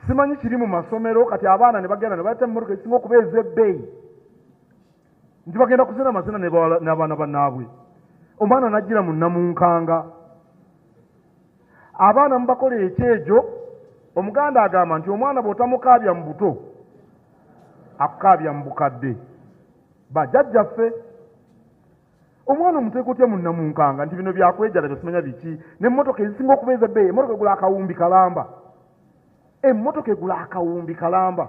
Simanyi kiri mu masomero kati abaana ne bagenda ne bayita emmotoka ekisinga okubeeza ebbeeyi nti bagenda kuzina mazina n'abaana bannaabwe. Omwana n'ajjira mu Namunkanga. Abaana mubakola ekyejo, omuganda agamba nti omwana bw'otamukaabya mu buto akukaabya mu bukadde. Bajjajjaffe omwana omuteeka otya mu Namunkanga nti bino byakwejala byesimanya biki, n'emmotoka ezisinga okubeeza ebbeeyi, emmotoka egula akawumbi kalamba. Emmotoka egula akawumbi kalamba.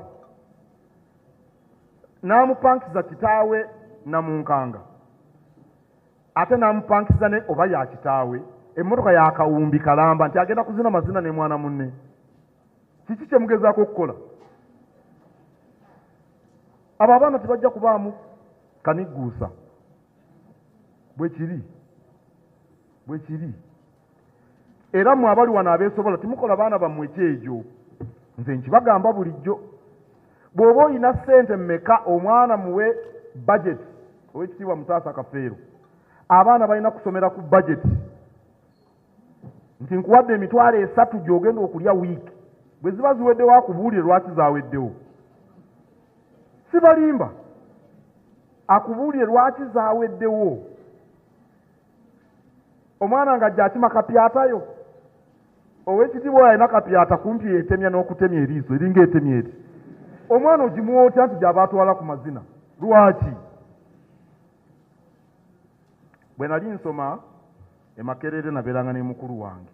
N'amupankiza kitaawe Namunkanga ate n'amupankiza ne oba ya kitaawe emmotoka ya kawumbi kalamba nti agenda kuzina mazina ne mwana munne. Kiki kye mugezaako okukola? Abo abaana tebajja kubaamu kanigguusa. Bwe kiri. Era mmwe abali wano abeesobola temukola baana bammwe ekyejo. Nze nkibagamba bulijjo. Bw'oba olina ssente mmeka omwana muwe budget. Owekitiibwa Mutaasa Kafeero. Abaana balina kusomera ku budget. Nti nkuwadde emitwalo 3 gy'ogenda okulya wiiki. Bwe ziba ziweddewo akubuulire lwaki zaaweddewo. Sibalimba. Akubuulire lwaki zaaweddewo. Omwana ng'ajja akima kapyatayo. Owekitiibwa oyo alina kapyata kumpi etemya n'okutemya eriiso eringa etemya eti. Omwana ogimuwa otya nti gy'aba atwala ku mazina? Lwaki? Bwe nali nsoma e Makerere nabeeranga ne mukulu wange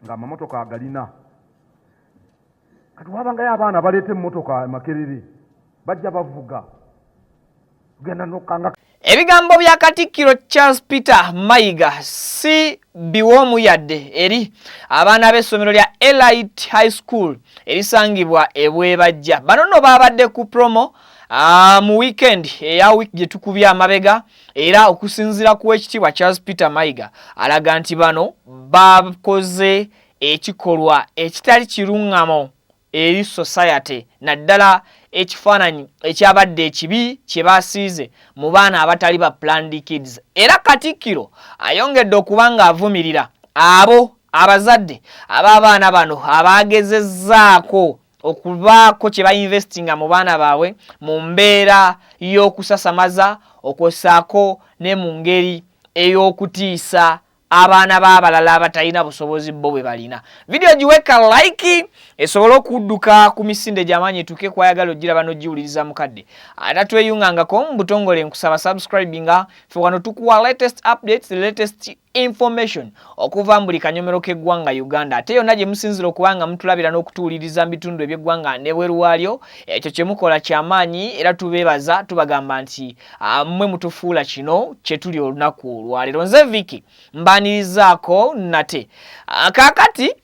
ng'amamotoka agalina. Kati wabangayo abaana baleeta emmotoka e Makerere bajja bavuga genda n'okkanga. Ebigambo bya Katikkiro Charles Peter Mayiga si biwoomu yadde eri abaana b'essomero lya Elite High School erisangibwa e Bwebajja. Bano nno baabadde ku promo mu weekend eya wiki gye tukubye amabega, era okusinziira ku Ekitiibwa Charles Peter Mayiga alaga nti bano bakoze ekikolwa ekitali kiruŋŋamo eri society, naddala ekifaananyi ekyabadde ekibi kye baasiize mu baana abatali ba Planned Kids. Era Katikkiro ayongedde okuba ng'avumirira abo abazadde ab'abaana bano abaagezezzaako okubaako kye bainvestinga mu baana baabwe mu mbeera y'okusasamaza, okwosaako ne mu ngeri ey'okutiisa abaana b'abalala abatalina busobozi bo bwe balina. Video giweka like esobole okudduka ku misinde gy'amaanyi etuuke kwayagala ogiraba n'ogiwuliriza mukadde. Ate tweyungangako mu butongole nkusaba subscribinga ffe wano tukuwa latest updates, latest information okuva mu buli kanyomero k'eggwanga Uganda. Ate yonna gye musinzira okuba nga mutulabira n'okutuwuliriza mu bitundu eby'eggwanga n'ebweru waalyo, ekyo kye mukola ky'amaanyi era tubeebaza tubagamba nti mmwe mutufuula kino kye tuli olunaku olwaleero. Nze Vicky mbanirizaako nate. Kaakati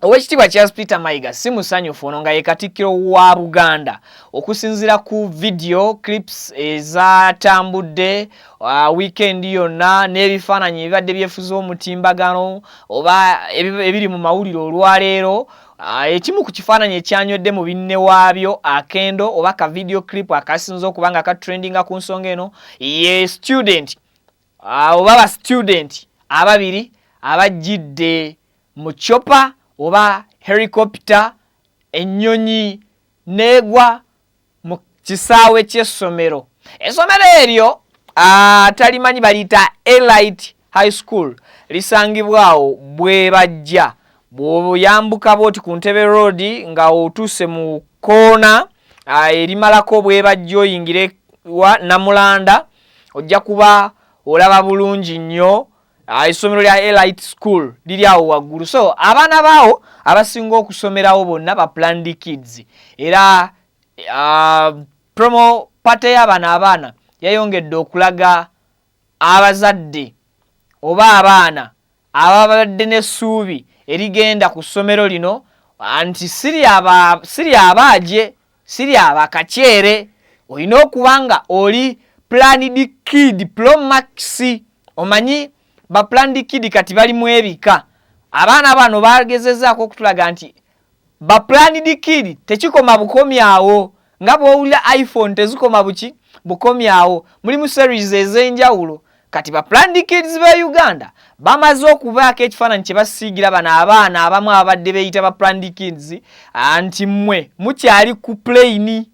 Owekitiibwa Charles Peter Mayiga si musanyufu ono nga ye Katikkiro wa Buganda okusinziira ku video clips ezatambudde weekend yonna n'ebifaananyi ebibadde byefuza omutimbagano oba ebiri mu mawulire olwaleero. Ekimu ku kifaananyi ekyanywedde mu binne waabyo akendo oba ka video clip akasinza okuba nga katrendinga ku nsonga eno ye student oba ba student ababiri abajjidde mu chopper oba helicopter, ennyonyi neegwa mu kisaawe ky'essomero. Essomero eryo talimanyi baliyita Elite High School lisangibwawo Bwebajja. Bw'oyambuka bw'oti ku Ntebe Road nga otuuse mu koona erimalako Bwebajja oyingire wa Namulanda ojja kuba olaba bulungi nnyo. Essomero lya Elite School liri awo waggulu. So abaana baawo abasinga okusomerawo bonna ba Planned Kids. Era promo pate y'abaana abaana yayongedde okulaga abazadde oba abaana ababadde n'essuubi erigenda ku ssomero lino anti siri abaaje, siri abakakyere, olina okuba nga oli Planned Kid Pro Max. Omanyi ba Planned Kid kati bali mu ebika. Abaana bano bagezezzaako okutulaga nti ba Planned Kid tekikoma bukomyawo nga bw'owulira iPhone tezikoma buki bukomyawo mulimu series ez'enjawulo kati ba Planned Kids ba Uganda bamaze okubaako ekifaananyi kye basiigira bano abaana abamu abadde beeyita ba Planned Kids anti mmwe mukyali ku plane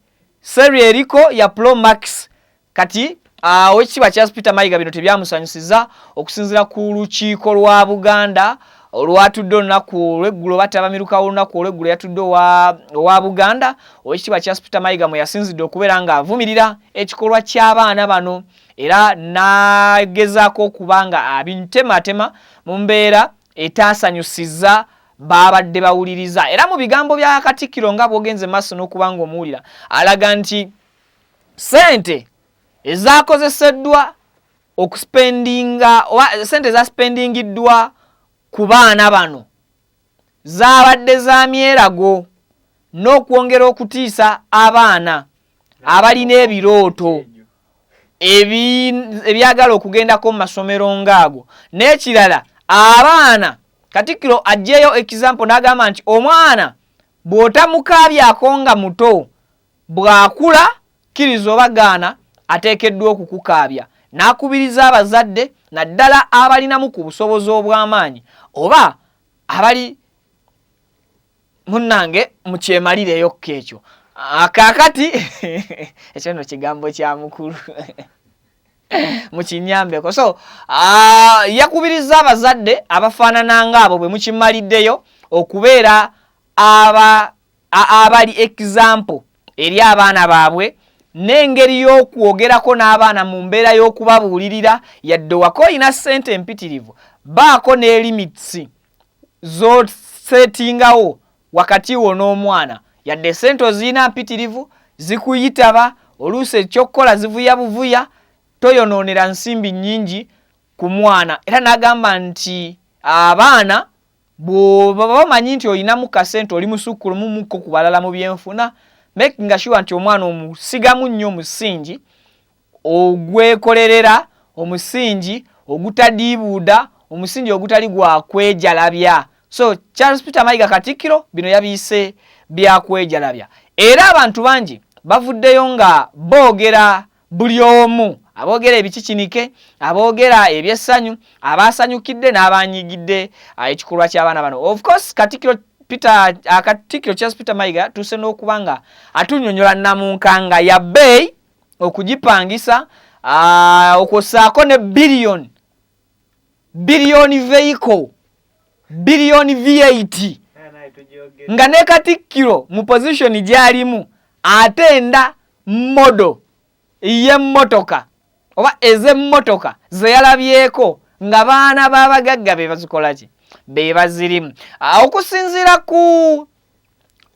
series eriko ya Pro Max kati owekitiibwa Charles Peter Mayiga bino tebyamusanyusiza okusinziira ku lukiiko lwa Buganda olwatudde olunaku olw'eggulo batabamirukawo olunaku olw'eggulo yatudde owa Buganda owekitiibwa Charles Peter Mayiga mwe yasinzidde okubeera ng'avumirira ekikolwa ky'abaana bano era nagezaako okubanga abintematema mu mbeera etaasanyusiza babadde bawuliriza era mu bigambo bya Katikkiro nga bw'ogenze maaso n'okubanga omuwulira alaga nti sente ezaakozeseddwa okuspendinga oba sente zaspendingiddwa ku baana bano zaabadde za myerago n'okwongera okutiisa abaana abalina ebirooto ebyagala okugendako mu masomero ngaago n'ekirala abaana Katikkiro ajjeyo example n'agamba nti omwana bw'otamukabyako nga muto bw'akula kkiriza oba gaana ateekeddwa okukukaabya n'akubiriza abazadde naddala abalinamu ku busobozi obw'amaanyi oba abali munnange mukyemalireyo ekyo kaakati ekyo nno kigambo kya mukulu mukinyambeko so yakubiriza abazadde abafaanana ngaabo bwe mukimaliddeyo okubeera abali example eri abaana baabwe n'engeri y'okwogerako n'abaana mu mbeera y'okubabuulirira yadde wako olina ssente empitirivu baako ne limits z'osetingawo wakati wo n'omwana yadde ssente ozirina mpitirivu zikuyitaba oluusi ekyokukola zivuya buvuya toyonoonera nsimbi nnyingi ku mwana era n'agamba nti abaana bw'oba bamanyi nti olinamu kasente oli musukkulumu ku balala mu byenfuna making sure nti omwana omusigamu nnyo omusingi ogwekolerera omusingi ogutadiibuuda omusingi ogutali gwakwejalabya so Charles Peter Mayiga Katikkiro bino yabiyise byakwejalabya era abantu bangi bavuddeyo nga boogera buli omu aboogera ebikikinike aboogera ebyessanyu abaasanyukidde n'abanyigidde ekikolwa ky'abaana bano of course Katikkiro Charles Peter Mayiga tuuse n'okuba nga atunyonyola namunkanga ya bbeeyi okugipangisa okwosaako ne biliyoni vehicle biliyoni V8 nga ne Katikkiro mu position gy'alimu atenda modo y'emmotoka oba ez'emmotoka ze yalabyeko nga baana b'abagagga be bazikola ki be bazirimu okusinziira ku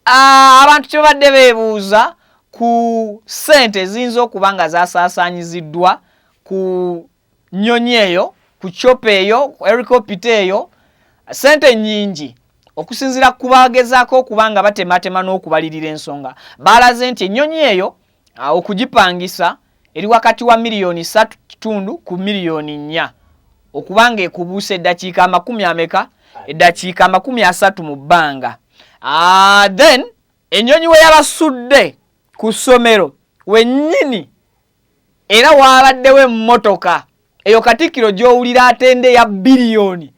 abantu kye badde beebuuza ku ssente eziyinza okuba nga zasaasaanyiziddwa ku nnyonyi eyo ku chopa eyo ku helicopter eyo ssente nnyingi okusinziira ku bagezaako okuba nga batematema n'okubalirira ensonga baalaze nti ennyonyi eyo okugipangisa eri wakati wa miliyoni 3.5 ku miliyoni 4 okuba nga ekubuusa eddakiika amakumi ameka eddakiika amakumi 30 mu bbanga then ennyonyi we yabasudde ku ssomero wennyini era waabaddewo emmotoka eyo Katikkiro gy'owulira atende ya biliyoni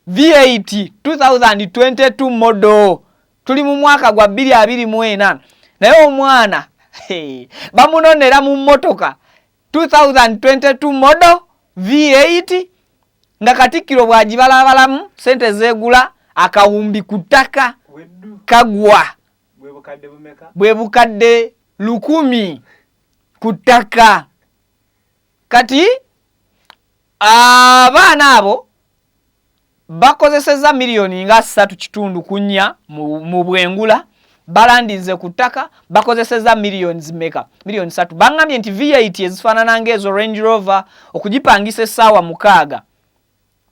V8 2022 model tuli mu mwaka gwa 2024 naye omwana bamunonera mu mmotoka 2022 model V8 nga Katikkiro bw'agibalabalamu sente zeegula akawumbi ku ttaka kagwa bwe bukadde 1,000 ku ttaka kati abaana abo bakozeseza miliyoni nga 3.4 mu bwengula balandinze ku ttaka bakozeseza miliyoni zimeka miliyoni 3 bangambye nti V8 ezifaanana ng'ezo Range Rover okugipangisa essaawa 6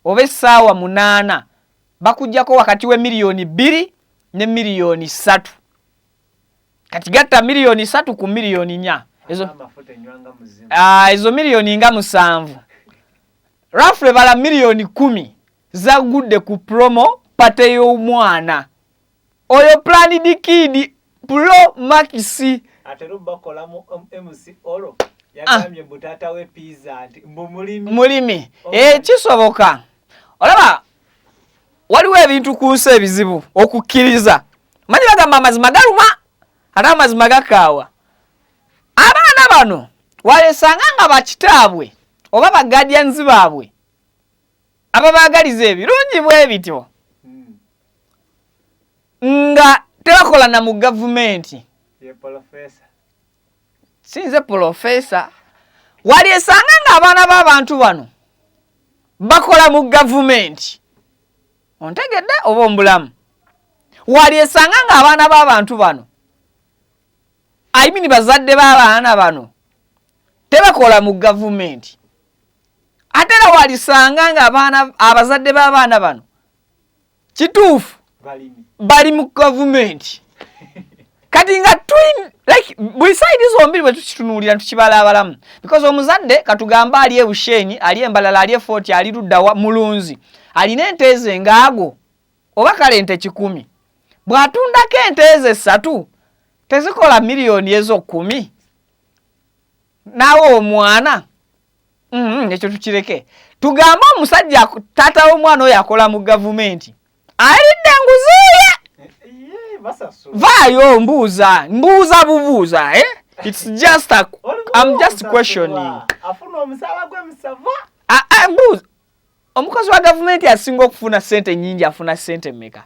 oba essaawa 8 bakujjako wakati we miliyoni 2 ne miliyoni 3 kati gatta miliyoni 3 ku miliyoni 4 ezo miliyoni nga 7 roughly bala miliyoni 10 zagudde ku promo pate y'omwana oyo Planned Kid Pro Max ate bakola mu MC Oro yagambye mutata we pizza anti mulimi kisoboka olaba waliwo ebintu ku nsi ebizibu okukkiriza manyi bagamba amazima galuma ate amazima gakaawa abaana bano walesanga nga bakitaabwe oba baguardians baabwe ababaagaliza ebirungi bwe bityo nga tebakola na mu gavumenti sinze profesa walesanga nga abaana b'abantu bano bakola mu gavumenti ontegedde oba omulamu walesanga nga abaana b'abantu bano bazadde b'abaana bano tebakola mu gavumenti ate era walisanga nga abazadde b'abaana bano kituufu bali mu gavumenti kati nga buli saidi zombi bwe tukitunuulira tukibala abalamu because omuzadde katugamba ali ebushenyi ali embalala ali efort ali ludda mulunzi alina ente ze ngaago oba kale ente 10 bw'atundako ente ze 3 tezikola miliyoni ezo 10 naawe omwana ekyo tukireke tugamba omusajja taata w'omwana oyo akola mu gavumenti alidde nguziye vaayo mbuuza bubuuza it's just I'm just questioning afuna omusaba gwe musava mbuuza omukozi wa gavumenti asinga okufuna sente nyingi afuna sente mmeka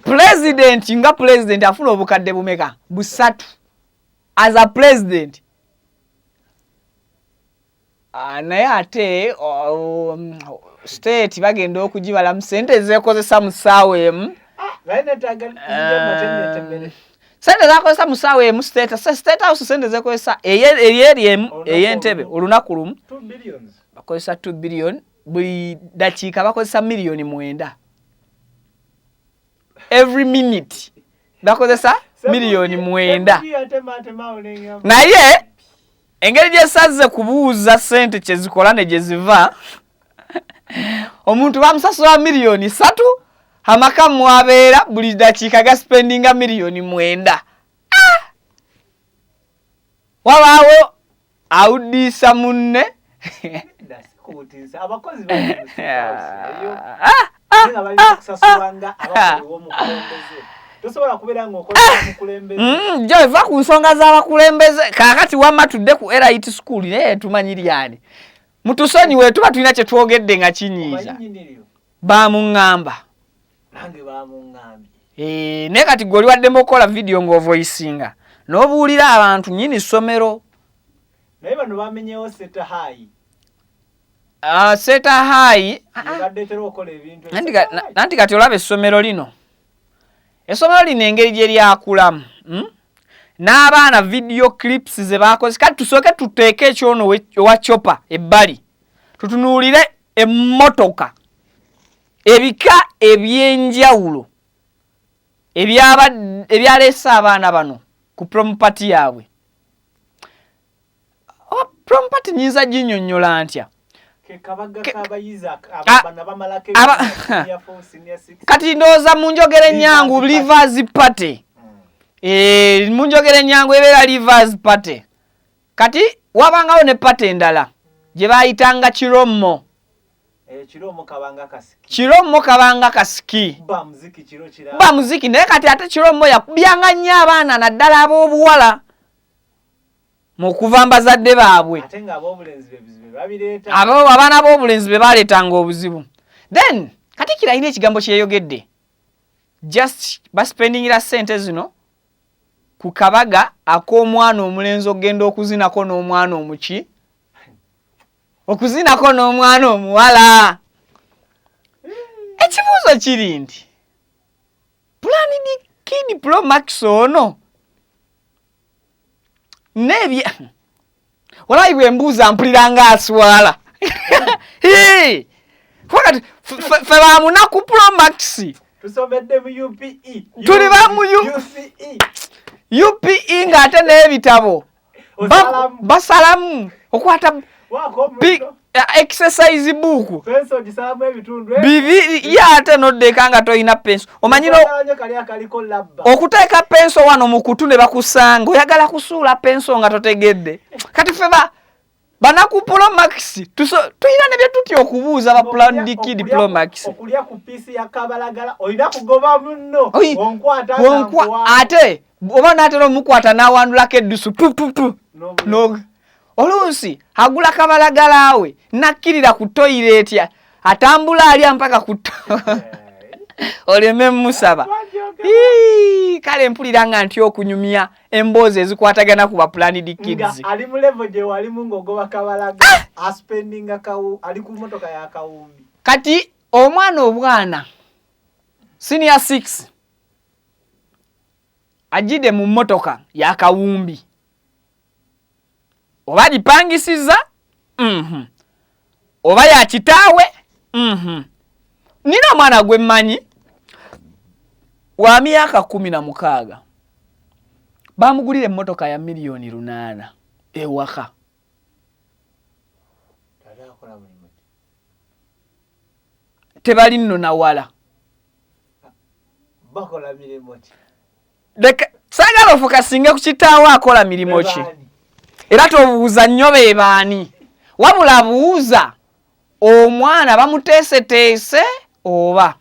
president nga president afuna obukadde bumeka 3 as a president naye ate state bagenda okugibala mu sente zekozesa mu ssaawa emu sente zakozesa mu ssaawa emu state house sente zekozesa eryeri emu ey'entebe olunaku lumu bakozesa 2 billion buli dakiika bakozesa miliyoni 9 every minute bakozesa miliyoni 9 naye engeri gyesaze kubuuza sente kyezikola ne gyeziva omuntu bamusasula miliyoni 3 amaka mwabeera buli dakiika gaspendinga miliyoni 9 wabaawo awuddisa munne abakozi tosobola kubeera ng'okola mukulembeze jo eva ku nsonga z'abakulembeze kaakati wamatudde ku Elite School naye tumanyiryani mutusonyiwe tuba tulina kye twogedde nga kinyiiza baamuŋŋamba nange baamuŋŋambye naye kati gwe oli waddemu okola video ng'ovoicinga n'obuulira abantu nnyini ssomero naye bano bamenyewo seta hayi seta hayi nanti kati olaba essomero lino engeri gye lyakulamu n'abaana video clips ze bakoze kati tusooke tuteeke ekyono owa chopa ebbali tutunuulire emmotoka ebika ebyenjawulo ebyaleese abaana bano ku prompati yaabwe prompati nyinza ginnyonnyola ntya kati ndowooza mu njogera ennyangu Rivers Party mu njogera ennyangu ebeera Rivers Party kati wabangawo ne party endala gye baayitanga Kirommo Kirommo kabanga kasiki ba muziki naye kati ate Kirommo yakubyanga nnyo abaana naddala ab'obuwala mu kuva mbazadde baabwe abaana b'obulenzi be baleetanga obuzibu then kati kirayina ekigambo kyeyogedde just baspendingira sente zino ku kabaga ak'omwana omulenzi okugenda okuzinako n'omwana omuki okuzinako n'omwana omuwala ekibuuzo kiri nti Planning Kid Pro Max ono nebye walayi bwe mbuuza mpulira ng'aswala fakati fe baamunaku Pro Max tusomedde mu UPE tuli ba mu UPE ng'ate n'ebitabo basalamu okwata exercise book Pencil gisamu ebitundu bibiri yate noddeka nga toyina pencil omanyiro kaliko labba okuteeka pencil wano mu kutu ne bakusanga oyagala kusuula pencil nga totegedde kati feba banaku Promax tuyina ne bye tutya okubuuza ba plan diki Promax okulya ku piece ya kabalagala oyina kugoba munno onkwata ate oba natera omukwata n'awandulako eddusu no oluusi agula kabalagala we nakkirira ku toilet atambula alya mpaka ku oleme musaba kale mpulira nga nti okunyumya emboozi ezikwatagana ku ba planned kids ali mu level je wali mu ngogoba kabalagala aspendinga ali ku motoka ya kawumbi kati omwana obwana senior 6 ajide mu motoka ya kawumbi oba dipangisiza oba ya kitaawe nina mwana gwe mmanyi wa myaka 16 bamugulira emmotoka ya milioni 8 ewaka tebali nno na wala bakola milimo ki sagala ofukasinge ku kitaawe akola milimo ki era tobuuza nnyo bebaani wabula buuza omwana bamuteeseteese oba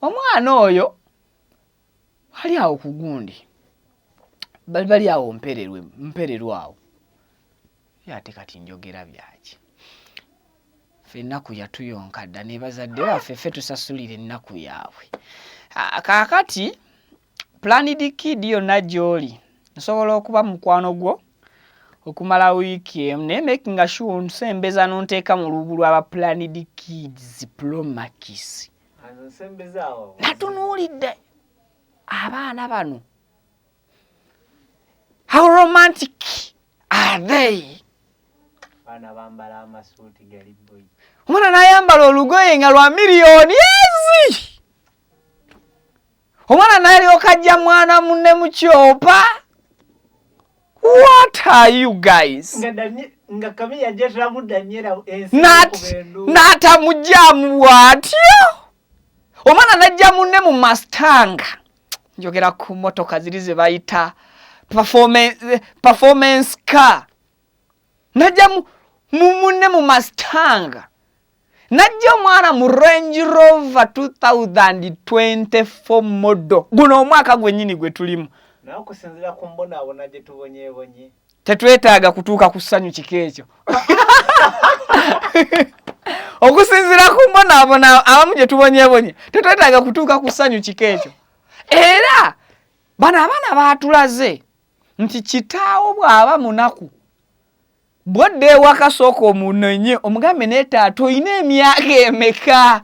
omwana oyo bali awo ku gundi bali awo mpererwa awo ate kati njogera byaki ffe ennaku yatuyonka dda ne bazadde baffe ffe tusasulira ennaku yaabwe kaakati planned kid yonna gy'oli nsobola okuba mukwano gwo okumala wiiki emu naye making sure nsembeza nonteeka mu lubu lw'aba planned kids Promax natunuulidde abaana bano how romantic are they omwana n'ayambala olugoye nga lwa miliyoni ezi omwana n'alyoka ajja mwana munne mu kyopa. What are you guys? Nga Kamiya jetera mudanyera ensi nata mujamu watyo omwana najja munne mu Mustang njogera ku motoka zirize bayita performance car najja munne mu Mustang najja mwana mu Range Rover 2024 model guno omwaka gwennyini gwe tulimu na okusinzira ku mbona abona je tubonye tetwetaaga kutuuka ku ssanyu kikeekyo okusinzira ku mbona abona abamu gye tubonye tetwetaaga kutuuka ku ssanyu kikeekyo era bano abaana baatulaze nti kitaawo bw'aba munaku bw'odda ewaka sooka omunonye omugambe neetaato oyina emyaka emeka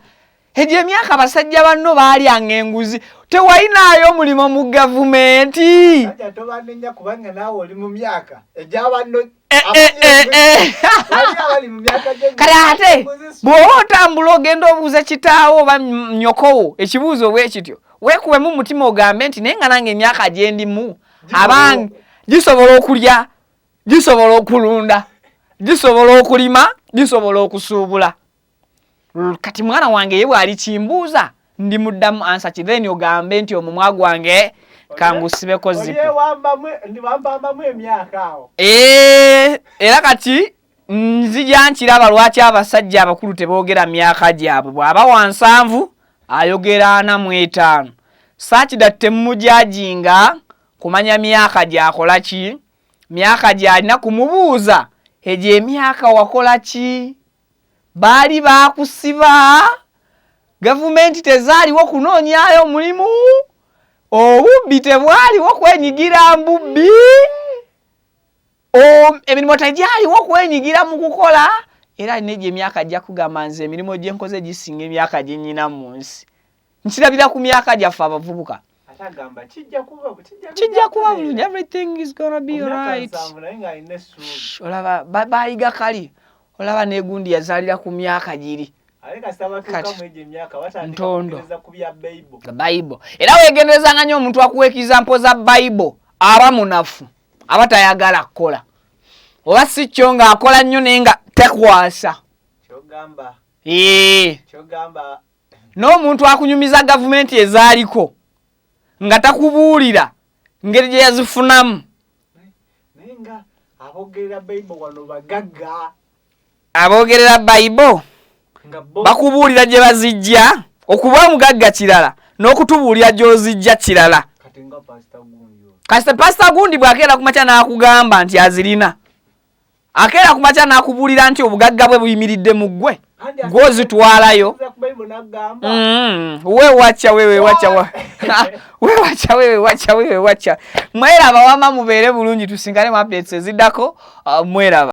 egyo emyaka abasajja banno baalyanga enguzi tewayinaayo omulimu mu gavumenti tobanenya kubanga naawe oli mu myaka egy'abanno kale ate bw'oba otambula ogenda obuuza kitaawo oba nyokowo ekibuuzo bwe kityo weekubemu umutima ogambe nti naye nga nange emyaka gye ndimu abange gisobola okulya gisobola okulunda gisobola okulima gisobola okusuubula kati mwana wange ye bw'ali kimbuuza ndi muddamu ansa ki then ogambe nti omumwa gwange kangusibeko zipu ndiwambambamu emyaka awo era kati nzija nkiraba lwaki abasajja abakulu teboogera myaka gyabwe bw'aba wa 7 ayogera 45 saakida temujajinga kumanya myaka gyakola ki myaka gyalina kumubuuza egyo emyaka wakola ki baali baakusiba gavumenti tezaaliwo kunoonyayo omulimu obubbi tebwaliwo kwenyigira mbubbi emirimu tegyaliwo kwenyigira mu kukola era alina egyo emyaka ajja kugamba nze emirimu gye nkoze gisinga emyaka gye nnyina mu nsi nkirabira ku myaka gyaffe abavubuka kijja kuba bulungi everything is gonna be alright olaba bayiga kali olaba negundi yazaalira ku myaka giri ntondo Bible era weegenderezanga nnyo omuntu akuweekiza mpo za Bible aba munafu aba tayagala kukola oba si kyo ng'akola nnyo naye nga tekwasa kyogamba n'omuntu akunyumiza gavumenti ezaaliko nga takubuulira ngeri gye yazifunamu naye nga abogerera Bible wano bagagga abogerera Bible bakubuulira gye bazijja okuba omugagga kirala n'okutubuulira gy'ozijja kirala kasita pasita gundi bw'akeera ku makya n'akugamba nti azirina akeera ku makya n'akubuulira nti obugagga bwe buyimiridde mu ggwe gw'ozitwalayo wewacha mweraba wama mubeere bulungi tusingane mu updates eziddako mweraba